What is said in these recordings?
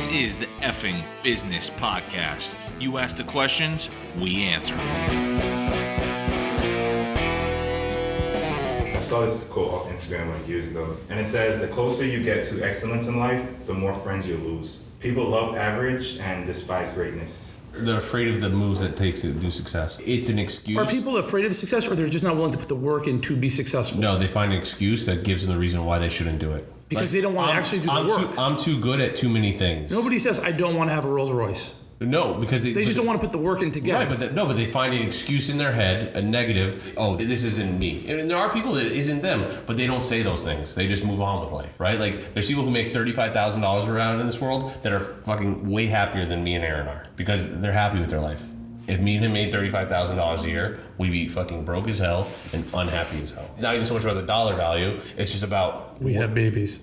This is the F-ing Business Podcast. You ask the questions, we answer them. I saw this quote off Instagram like years ago, and it says, the closer you get to excellence in life, the more friends you lose. People love average and despise greatness. They're afraid of the moves that it takes to do success. It's an excuse. Are people afraid of success, or they're just not willing to put the work in to be successful? No, they find an excuse that gives them the reason why they shouldn't do it. Because they don't want to actually do the work. I'm too good at too many things. Nobody says, I don't want to have a Rolls Royce. No, because they just don't want to put the work in to get it. Right, but they find an excuse in their head, a negative. Oh, this isn't me. And there are people that it isn't them, but they don't say those things. They just move on with life, right? Like there's people who make $35,000 around in this world that are fucking way happier than me and Aaron are because they're happy with their life. If me and him made $35,000 a year, we'd be fucking broke as hell and unhappy as hell. It's not even so much about the dollar value. It's just about we have babies.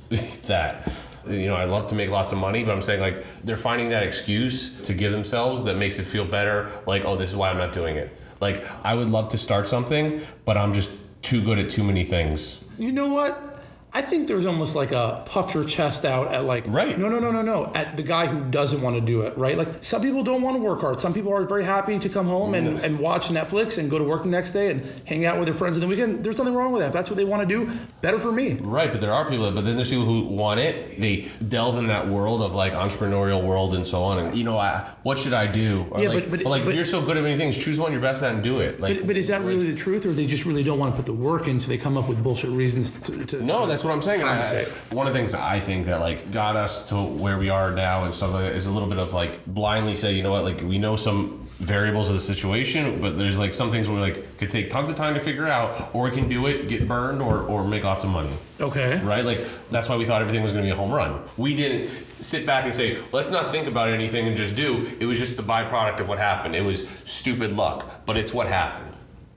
That. You know, I love to make lots of money, but I'm saying like they're finding that excuse to give themselves that makes it feel better. Like, oh, this is why I'm not doing it. Like, I would love to start something, but I'm just too good at too many things. You know what? I think there's almost like a puff your chest out at like, right. No, at the guy who doesn't want to do it, right? Like some people don't want to work hard. Some people are very happy to come home and watch Netflix and go to work the next day and hang out with their friends on the weekend. There's nothing wrong with that. If that's what they want to do, better for me. Right, but there are people, but then there's people who want it. They delve in that world of like entrepreneurial world and so on. And you know, what should I do? Or yeah, but if you're so good at many things, choose one you're best at and do it. Like, but is that really the truth, or they just really don't want to put the work in, so they come up with bullshit reasons to No, that's what I'm saying. One of the things that I think that like got us to where we are now and stuff like that is a little bit of like blindly say, you know what, like we know some variables of the situation, but there's like some things where we like could take tons of time to figure out, or we can do it, get burned, or make lots of money. Okay. Right? Like that's why we thought everything was going to be a home run. We didn't sit back and say, let's not think about anything and just do. It was just the byproduct of what happened. It was stupid luck, but it's what happened.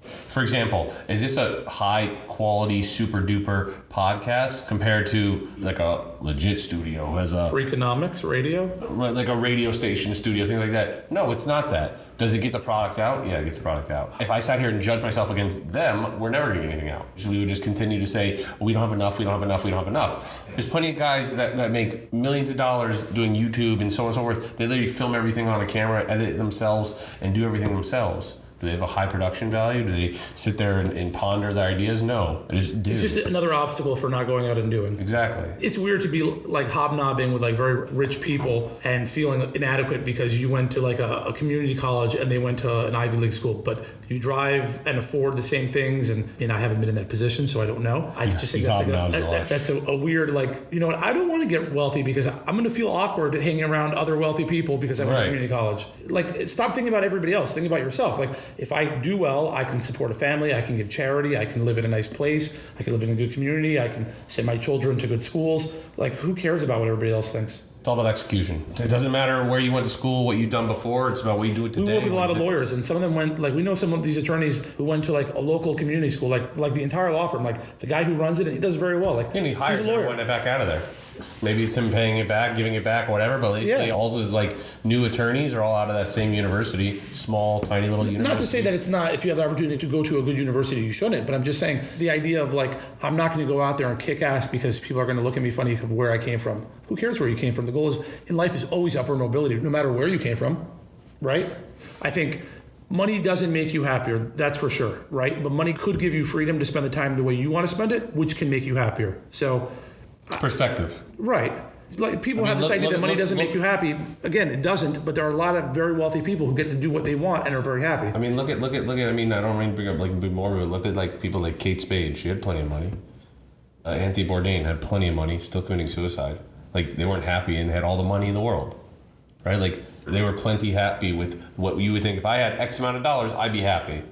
For example, is this a high quality, super duper podcast compared to like a legit studio who has a Freakonomics radio? Like a radio station studio, things like that? No, it's not that. Does it get the product out? Yeah, it gets the product out. If I sat here and judged myself against them, we're never getting anything out. So we would just continue to say, well, we don't have enough, we don't have enough, we don't have enough. There's plenty of guys that make millions of dollars doing YouTube and so on and so forth. They literally film everything on a camera, edit it themselves, and do everything themselves. Do they have a high production value? Do they sit there and ponder their ideas? No. They just do. It's just another obstacle for not going out and doing. Exactly. It's weird to be like hobnobbing with like very rich people and feeling inadequate because you went to like a community college and they went to an Ivy League school, but you drive and afford the same things. And I haven't been in that position, so I don't know. I just think that's a weird, like, you know what? I don't want to get wealthy because I'm going to feel awkward hanging around other wealthy people because I went to community college. Like, stop thinking about everybody else. Think about yourself. Like, if I do well, I can support a family, I can give charity, I can live in a nice place, I can live in a good community, I can send my children to good schools. Like, who cares about what everybody else thinks? It's all about execution. It doesn't matter where you went to school, what you've done before. It's about what you do it today. We work with a lot of lawyers, and some of them went, like, we know some of these attorneys who went to, like, a local community school, like the entire law firm. Like, the guy who runs it, he does very well. Like, and he hires everyone back out of there. Maybe it's him paying it back, giving it back, whatever, but basically all his like new attorneys are all out of that same university, small, tiny little university. Not to say that it's not, if you have the opportunity to go to a good university, you shouldn't, but I'm just saying the idea of like, I'm not going to go out there and kick ass because people are going to look at me funny of where I came from. Who cares where you came from? The goal is, in life is always upward mobility, no matter where you came from, right? I think money doesn't make you happier, that's for sure, right? But money could give you freedom to spend the time the way you want to spend it, which can make you happier. So, perspective. Right. Like people have this idea that money doesn't make you happy. Again, it doesn't, but there are a lot of very wealthy people who get to do what they want and are very happy. I mean, look at I mean, I don't mean to bring up like big more, but look at like people like Kate Spade. She had plenty of money. Anthony Bourdain had plenty of money, still committing suicide. Like they weren't happy and had all the money in the world. Right? Like they were plenty happy with what you would think if I had X amount of dollars, I'd be happy.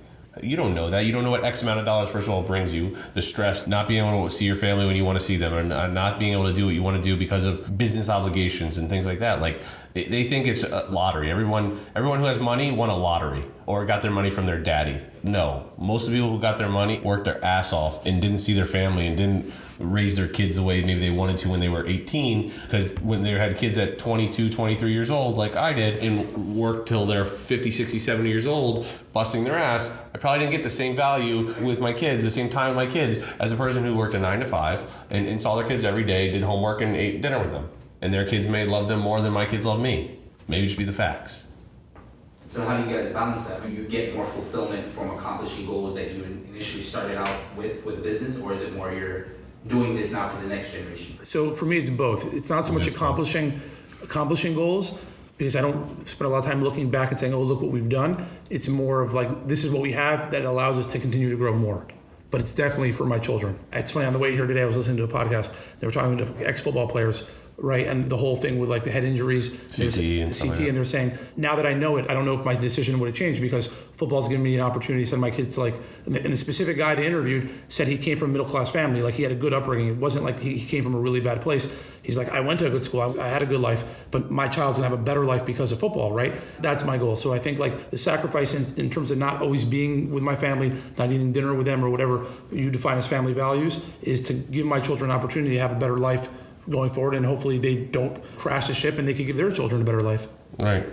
You don't know that. You don't know what X amount of dollars, first of all, brings you. The stress, not being able to see your family when you want to see them, or not being able to do what you want to do because of business obligations and things like that. Like, they think it's a lottery. Everyone who has money won a lottery or got their money from their daddy. No. Most of the people who got their money worked their ass off and didn't see their family and didn't raise their kids the way maybe they wanted to when they were 18, because when they had kids at 22, 23 years old, like I did, and worked till they're 50, 60, 70 years old, busting their ass, I probably didn't get the same value with my kids, the same time with my kids, as a person who worked a 9 to 5 and saw their kids every day, did homework and ate dinner with them. And their kids may love them more than my kids love me. Maybe just be the facts. So how do you guys balance that? You get more fulfillment from accomplishing goals that you initially started out with the business, or is it more you're doing this now for the next generation? So for me, it's both. It's not so much accomplishing goals, because I don't spend a lot of time looking back and saying, oh, look what we've done. It's more of like, this is what we have that allows us to continue to grow more. But it's definitely for my children. It's funny, on the way here today, I was listening to a podcast. They were talking to ex-football players, right? And the whole thing with like the head injuries, CT, and they're saying, now that I know it, I don't know if my decision would have changed, because football's given me an opportunity to send my kids to like, and the specific guy they interviewed said he came from a middle-class family, like he had a good upbringing. It wasn't like he came from a really bad place. He's like, I went to a good school, I had a good life, but my child's gonna have a better life because of football, right? That's my goal. So I think like the sacrifice in terms of not always being with my family, not eating dinner with them or whatever you define as family values, is to give my children an opportunity to have a better life going forward, and hopefully they don't crash the ship and they can give their children a better life. Right.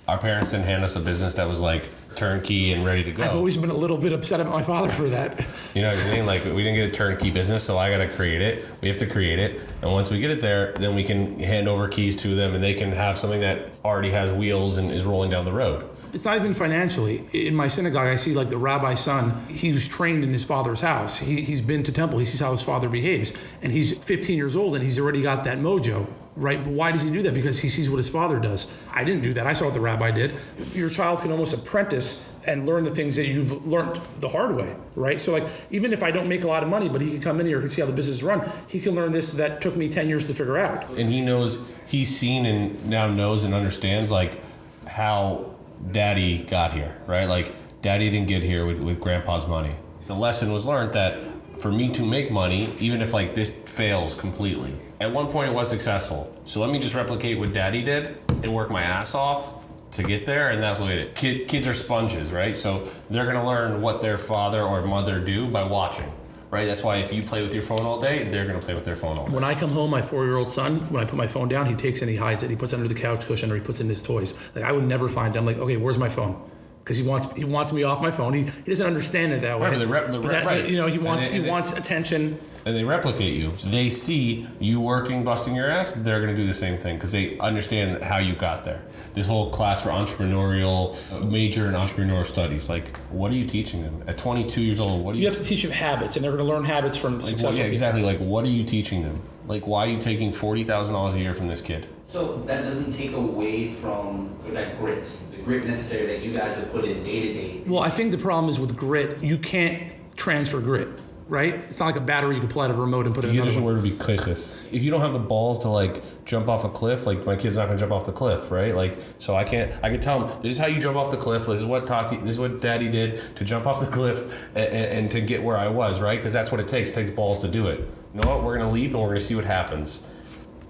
Our parents didn't hand us a business that was like turnkey and ready to go. I've always been a little bit upset at my father for that. You know what I mean? Like, we didn't get a turnkey business, so I got to create it. We have to create it. And once we get it there, then we can hand over keys to them, and they can have something that already has wheels and is rolling down the road. It's not even financially. In my synagogue, I see like the rabbi's son, he was trained in his father's house. He's been to temple. He sees how his father behaves. And he's 15 years old and he's already got that mojo, right? But why does he do that? Because he sees what his father does. I didn't do that. I saw what the rabbi did. Your child can almost apprentice and learn the things that you've learned the hard way, right? So like, even if I don't make a lot of money, but he can come in here and see how the business is run, he can learn this that took me 10 years to figure out. And he knows, he's seen and now knows and understands like how daddy got here, right? Like, daddy didn't get here with grandpa's money. The lesson was learned that for me to make money, even if like this fails completely, at one point it was successful. So let me just replicate what daddy did and work my ass off to get there, and that's what it is. Kids are sponges, right? So they're gonna learn what their father or mother do by watching, right? That's why if you play with your phone all day, they're gonna play with their phone all day. When I come home, my 4-year-old son, when I put my phone down, he takes it and he hides it. He puts it under the couch cushion or he puts it in his toys. Like, I would never find it. I'm like, okay, where's my phone? Because he wants me off my phone. He doesn't understand it that way. Right. You know, he wants attention. And they replicate you. So they see you working, busting your ass, they're going to do the same thing because they understand how you got there. This whole class for entrepreneurial, major in entrepreneurial studies, like, what are you teaching them? At 22 years old, what are you have to teach them habits, and they're going to learn habits from successful people. Exactly. Like, what are you teaching them? Like, why are you taking $40,000 a year from this kid? So that doesn't take away from that grit, the grit necessary that you guys have put in day to day. Well, I think the problem is with grit, you can't transfer grit, right? It's not like a battery you can pull out of a remote and put it in another one. The word would be klichus. If you don't have the balls to like jump off a cliff, like my kid's not gonna jump off the cliff, right? Like, so I can tell him, this is how you jump off the cliff. This is what daddy did to jump off the cliff and to get where I was, right? Because that's what it takes. It takes balls to do it. You know what? We're gonna leap and we're gonna see what happens.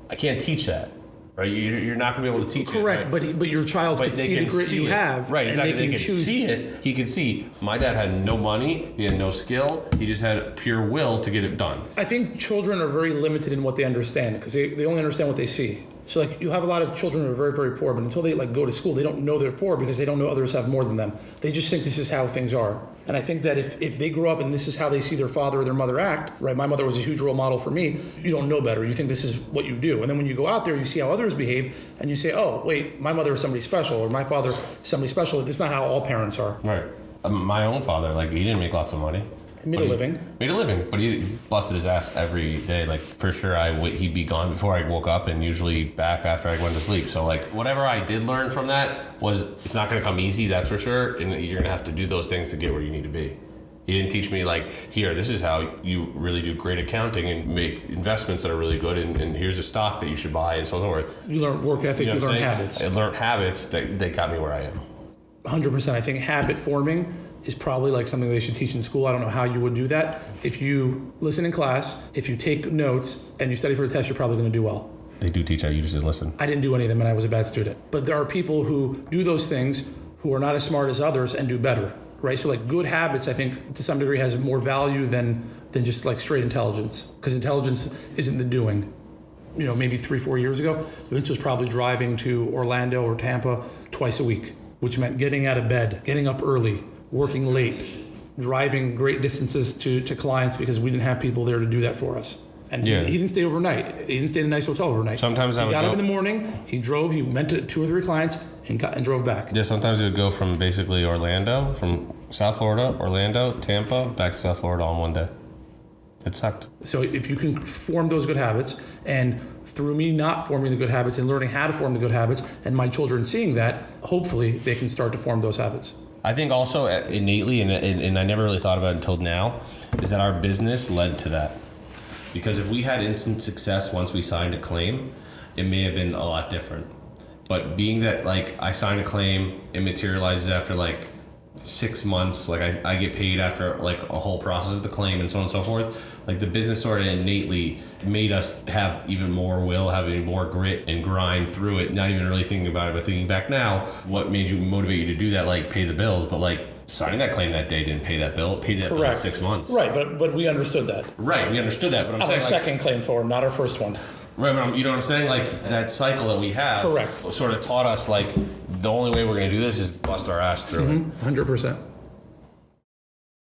I can't teach that. Right, you're not going to be able to teach Correct, it. Correct, but your child can see the grit you have. Right, exactly. And they can see it. He can see, my dad had no money, he had no skill, he just had pure will to get it done. I think children are very limited in what they understand because they only understand what they see. So like, you have a lot of children who are very, very poor, but until they like go to school, they don't know they're poor because they don't know others have more than them. They just think this is how things are. And I think that if they grow up and this is how they see their father or their mother act, right? My mother was a huge role model for me. You don't know better. You think this is what you do. And then when you go out there, you see how others behave and you say, oh, wait, my mother is somebody special or my father is somebody special. That's not how all parents are. Right. My own father, like, he didn't make lots of money. Made a living, but he busted his ass every day. Like, for sure, he'd be gone before I woke up and usually back after I went to sleep. So, like, whatever I did learn from that was it's not going to come easy, that's for sure. And you're going to have to do those things to get where you need to be. He didn't teach me, like, here, this is how you really do great accounting and make investments that are really good. And here's a stock that you should buy and so forth. You learn work ethic, you learn habits. I learned habits that got me where I am. 100%. I think habit forming is probably like something they should teach in school. I don't know how you would do that. If you listen in class, if you take notes, and you study for a test, you're probably going to do well. They do teach how you just listen. I didn't do any of them and I was a bad student. But there are people who do those things who are not as smart as others and do better, right? So like good habits, I think to some degree has more value than just like straight intelligence. Because intelligence isn't the doing. You know, maybe 3-4 years ago, Vince was probably driving to Orlando or Tampa twice a week, which meant getting out of bed, getting up early, working late, driving great distances to clients because we didn't have people there to do that for us. And Yeah. he didn't stay overnight. He didn't stay in a nice hotel overnight. Sometimes I he would got go- up in the morning, he drove, he went to 2 or 3 clients, and drove back. Yeah, sometimes it would go from basically Orlando, from South Florida, Orlando, Tampa, back to South Florida all in one day. It sucked. So if you can form those good habits, and through me not forming the good habits and learning how to form the good habits, and my children seeing that, hopefully they can start to form those habits. I think also innately, and I never really thought about it until now, is that our business led to that. Because if we had instant success once we signed a claim, it may have been a lot different. But being that, like, I sign a claim, it materializes after like 6 months, like I get paid after like a whole process of the claim and so on and so forth. Like the business sort of innately made us have even more will, having more grit and grind through it, not even really thinking about it, but thinking back now, what made you motivate you to do that, like pay the bills, but like signing that claim that day didn't pay that bill, it paid that bill in 6 months. Right, but we understood that. Right, we understood that, but I'm Our saying like, second claim for him, not our first one. right, but you know what I'm saying? Like that cycle that we have Correct. sort of taught us like the only way we're going to do this is bust our ass through it. 100%.